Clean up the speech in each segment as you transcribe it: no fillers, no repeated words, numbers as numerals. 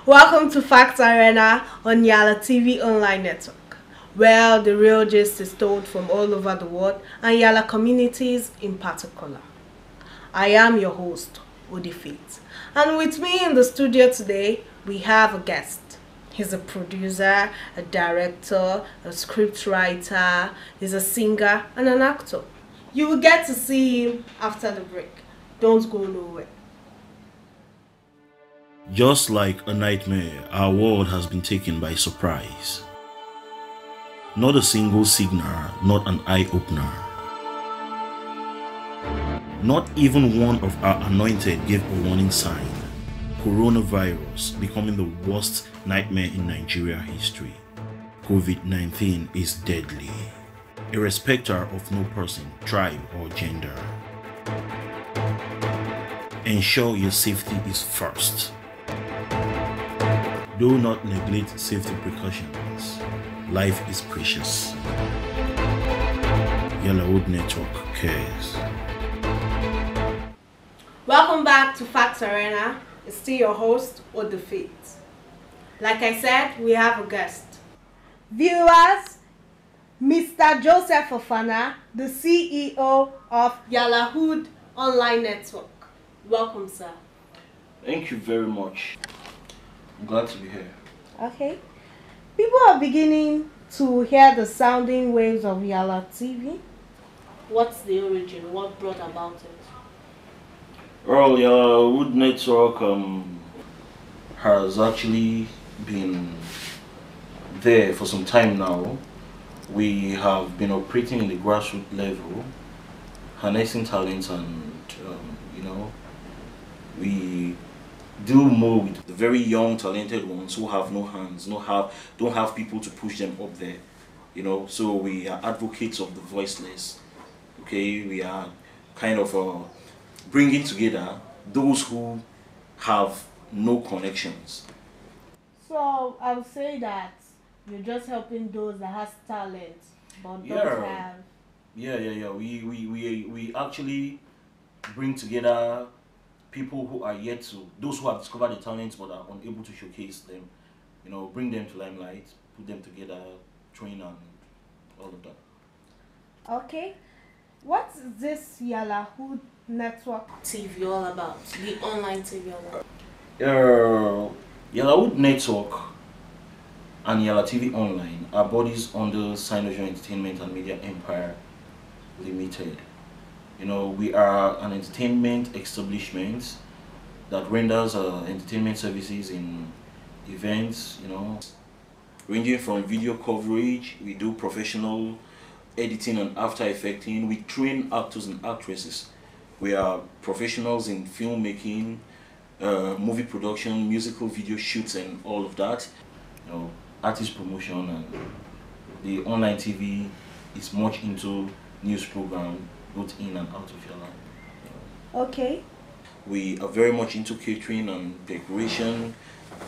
Welcome to Fact Arena on Yala TV online network, where the real gist is told from all over the world and Yala communities in particular. I am your host, Odey, and with me in the studio today, we have a guest. He's a producer, a director, a scriptwriter, he's a singer and an actor. You will get to see him after the break. Don't go nowhere. Just like a nightmare, our world has been taken by surprise. Not a single signal, not an eye-opener. Not even one of our anointed gave a warning sign. Coronavirus becoming the worst nightmare in Nigeria history. COVID-19 is deadly, irrespective of no person, tribe, or gender. Ensure your safety is first. Do not neglect safety precautions. Life is precious. Yalawood Network cares. Welcome back to Fact Arena. It's still your host, Odey. Like I said, we have a guest. Viewers, Mr. Joseph Ofana, the CEO of Yalawood Online Network. Welcome, sir. Thank you very much. I'm glad to be here. Okay. People are beginning to hear the sounding waves of Yala TV. What's the origin? What brought about it? Well, Yalawood Network has actually been there for some time now. We have been operating in the grassroots level, harnessing talents, and we do more with the very young, talented ones who have no hands, don't have people to push them up there. So we are advocates of the voiceless. Okay, we are kind of bringing together those who have no connections. So I would say that you're just helping those that has talent but don't have. Yeah. We actually bring together people who are yet to, those who have discovered the talents but are unable to showcase them, bring them to limelight, put them together, train, and all of that. Okay, what is this Yalawood Network TV all about? The online TV all about? Yalawood Network and Yala TV Online are bodies under Synergy Entertainment and Media Empire Limited. We are an entertainment establishment that renders entertainment services in events, ranging from video coverage. We do professional editing and after effecting. We train actors and actresses. We are professionals in filmmaking, movie production, musical video shoots, and all of that. Artist promotion, and the online TV is much into news program, both in and out of Yala. Okay. We are very much into catering and decoration.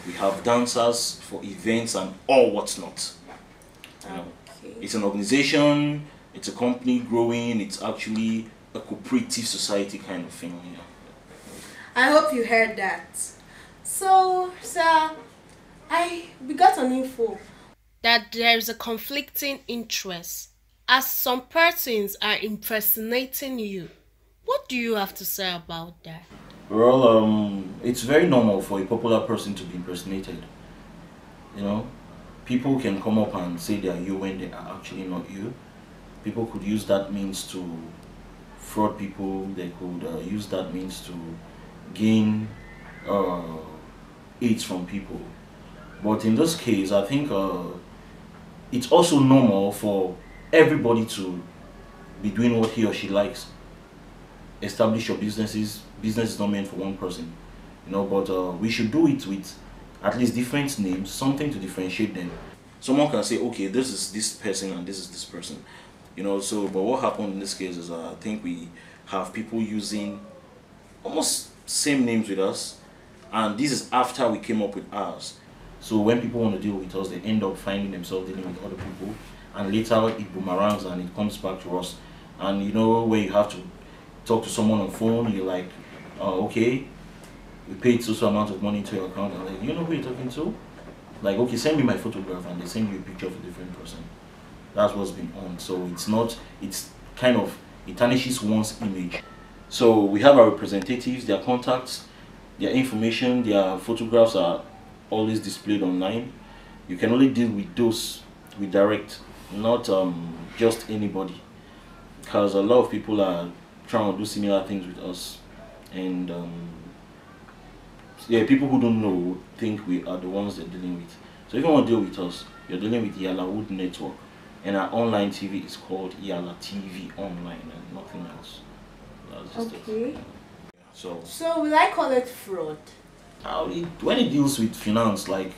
We have dancers for events and all what's not. Okay. It's an organization, it's a company growing, it's actually a cooperative society kind of thing. I hope you heard that. So, sir, we got an info that there is a conflicting interest, as some persons are impersonating you. What do you have to say about that? Well, it's very normal for a popular person to be impersonated. People can come up and say they are you when they are actually not you. People could use that means to fraud people. They could use that means to gain aids from people. But in this case, I think it's also normal for everybody to be doing what he or she likes. Establish your businesses. Business is not meant for one person, but we should do it with at least different names, something to differentiate them. Someone can say, okay, this is this person and this is this person, but what happened in this case is I think we have people using almost same names with us, and this is after we came up with ours. So when people want to deal with us, they end up finding themselves dealing with other people, and later it boomerangs and it comes back to us. And where you have to talk to someone on phone, you're like, okay, we paid so amount of money to your account. I'm like, you know who you're talking to? Like, okay, send me my photograph, and they send you a picture of a different person. That's what's been on. So it's not, it's kind of, it tarnishes one's image. So we have our representatives, their contacts, their information, their photographs are always displayed online. You can only deal with those with direct, not just anybody, because a lot of people are trying to do similar things with us, and yeah, people who don't know think we are the ones they're dealing with. So if you want to deal with us, you're dealing with the Yalawood network, and our online TV is called Yala TV Online and nothing else. That's just okay. it. So will I call it fraud? When it deals with finance, like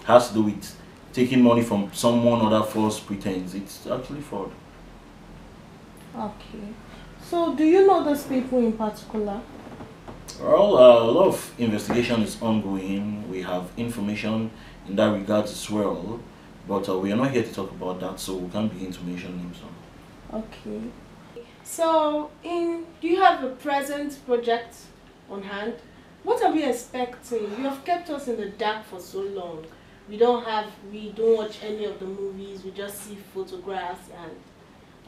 has to do with taking money from someone under false pretense, it's actually fraud. Okay. So do you know those people in particular? Well, a lot of investigation is ongoing. We have information in that regard as well, but we are not here to talk about that, so we can't begin to mention names. Okay. So, do you have a present project on hand? What are we expecting? You have kept us in the dark for so long. We don't watch any of the movies. We just see photographs. And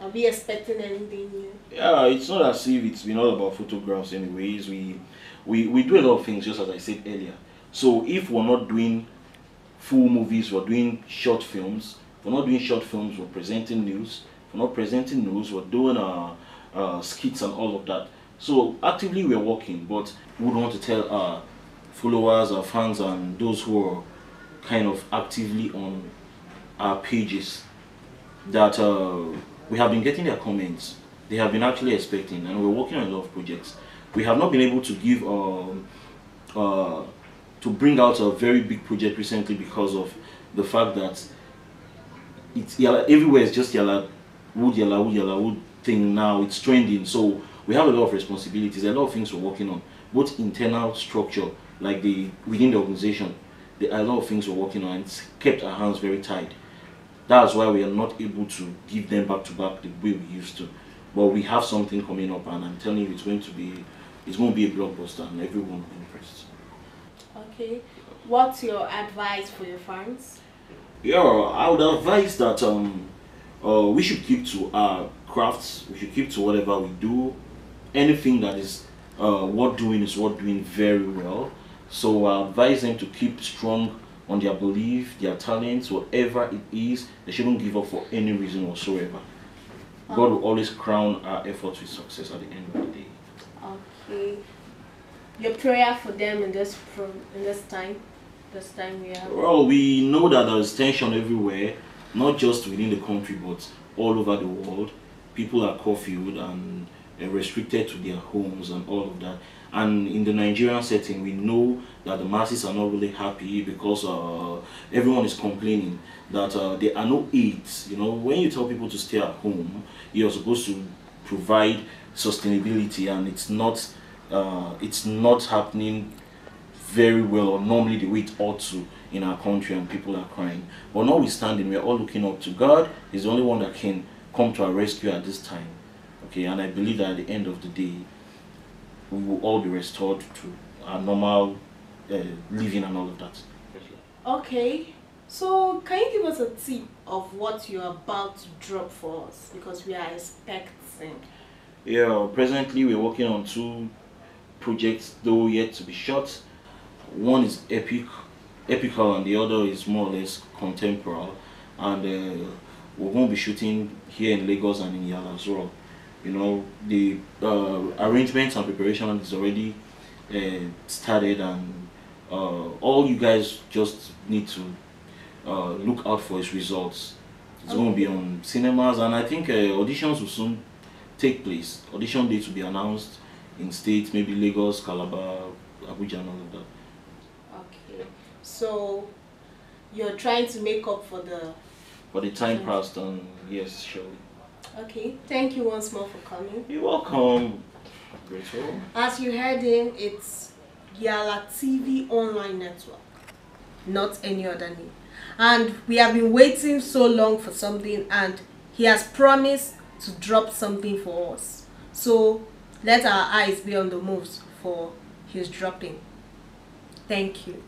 are we expecting anything new? Yeah, it's not as if it's been all about photographs anyways. We do a lot of things, just as I said earlier. So if we're not doing full movies, we're doing short films. If we're not doing short films, we're presenting news. If we're not presenting news, we're doing skits and all of that. So actively we're working, but we would want to tell our followers, our fans, and those who are kind of actively on our pages that we have been getting their comments. They have been actually expecting, and we're working on a lot of projects. We have not been able to give to bring out a very big project recently because of the fact that it's everywhere is just Yalawood thing now. It's trending, so we have a lot of responsibilities, a lot of things we're working on, both internal structure, like within the organization. There are a lot of things we're working on. It's kept our hands very tight. That's why we are not able to give them back to back the way we used to. But we have something coming up, and I'm telling you, it's going to be a blockbuster, and everyone will be impressed. Okay. What's your advice for your fans? Yeah, I would advise that we should keep to our crafts. We should keep to whatever we do. Anything that is worth doing is worth doing very well. So I advise them to keep strong on their belief, their talents, whatever it is. They shouldn't give up for any reason whatsoever. God will always crown our efforts with success at the end of the day. Okay. Your prayer for them in this time we have. Well, we know that there is tension everywhere, not just within the country, but all over the world. People are curfewed and restricted to their homes and all of that. And in the Nigerian setting, we know that the masses are not really happy because everyone is complaining that there are no aids. You know, when you tell people to stay at home, you're supposed to provide sustainability, and it's not happening very well or normally the way it ought to in our country, and people are crying. But notwithstanding, we are all looking up to God. He's the only one that can come to our rescue at this time. Okay, and I believe that at the end of the day, we will all be restored to our normal living and all of that. Okay, so can you give us a tip of what you're about to drop for us, because we are expecting? Yeah, presently we're working on 2 projects, though yet to be shot. One is epical, and the other is more or less contemporary, and we're going to be shooting here in Lagos and in Yala as well. You know, the arrangements and preparation is already started, and all you guys just need to look out for its results. It's going to be on cinemas, and I think auditions will soon take place. Audition dates will be announced in states, maybe Lagos, Calabar, Abuja, and all of that. Okay, so you're trying to make up for the time past, and yes, surely. Okay, thank you once more for coming. You're welcome. Grateful. As you heard him, it's Yala TV Online Network, not any other name. And we have been waiting so long for something, and he has promised to drop something for us. So let our eyes be on the moves for his dropping. Thank you.